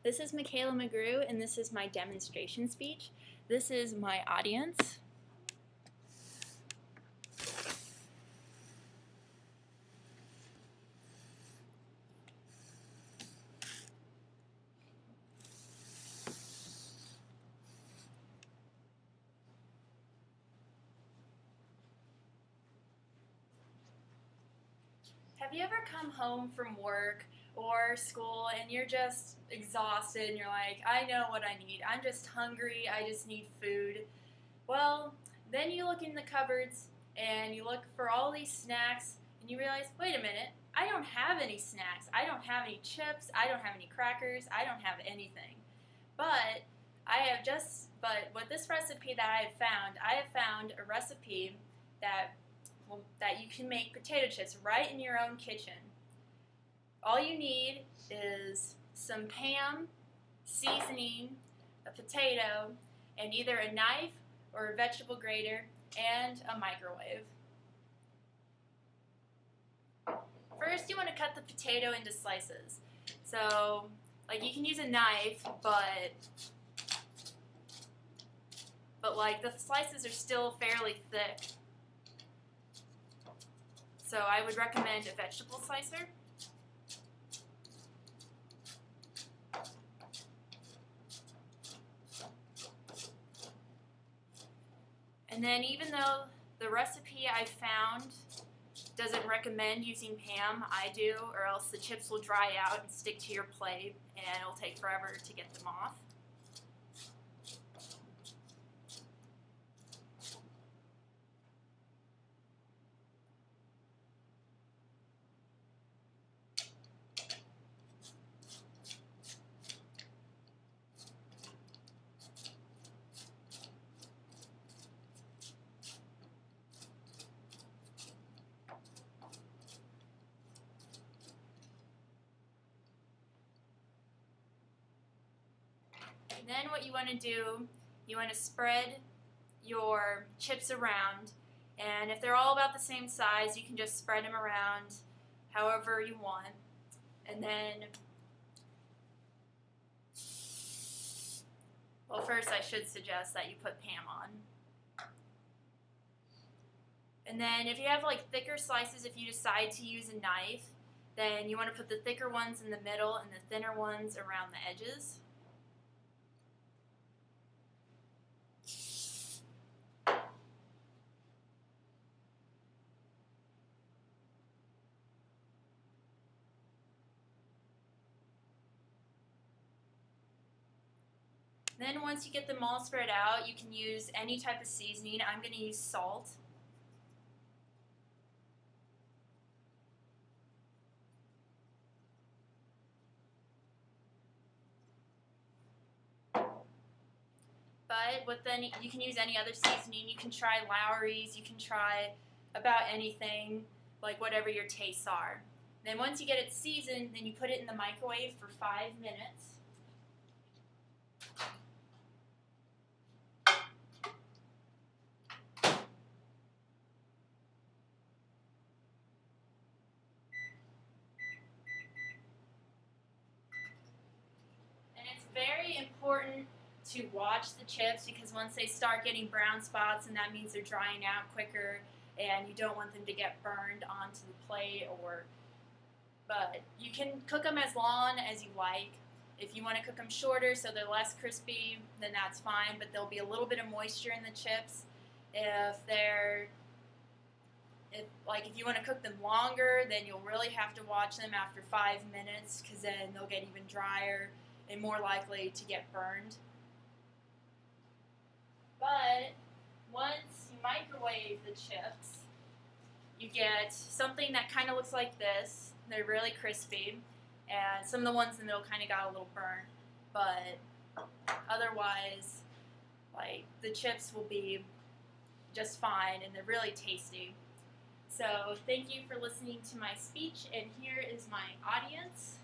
This is Michaela McGrew, and this is my demonstration speech. This is my audience. Have you ever come home from work or school and you're just exhausted and you're like, I know what I need. I'm just hungry. I just need food. Well, then you look in the cupboards and you look for all these snacks and you realize, wait a minute, I don't have any snacks. I don't have any chips. I don't have any crackers. I don't have anything. But with this recipe that I have found a recipe that you can make potato chips right in your own kitchen. All you need is some Pam, seasoning, a potato, and either a knife or a vegetable grater and a microwave. First, you want to cut the potato into slices. So, you can use a knife, but the slices are still fairly thick. So I would recommend a vegetable slicer. And then even though the recipe I found doesn't recommend using Pam, I do, or else the chips will dry out and stick to your plate and it'll take forever to get them off. Then what you want to do, you want to spread your chips around, and if they're all about the same size, you can just spread them around however you want. And then, well, first I should suggest that you put Pam on. And then if you have thicker slices, if you decide to use a knife, then you want to put the thicker ones in the middle and the thinner ones around the edges. Then once you get them all spread out, you can use any type of seasoning. I'm going to use salt. But then you can use any other seasoning. You can try Lawry's. You can try about anything, whatever your tastes are. Then once you get it seasoned, then you put it in the microwave for 5 minutes. And it's very important to watch the chips because once they start getting brown spots, and that means they're drying out quicker, and you don't want them to get burned onto the plate. But you can cook them as long as you like. If you want to cook them shorter so they're less crispy, then that's fine, but there'll be a little bit of moisture in the chips. If you want to cook them longer, then you'll really have to watch them after 5 minutes because then they'll get even drier and more likely to get burned. But once you microwave the chips, you get something that kind of looks like this. They're really crispy, and some of the ones in the middle kind of got a little burnt, but otherwise, the chips will be just fine, and they're really tasty. So thank you for listening to my speech, and here is my audience.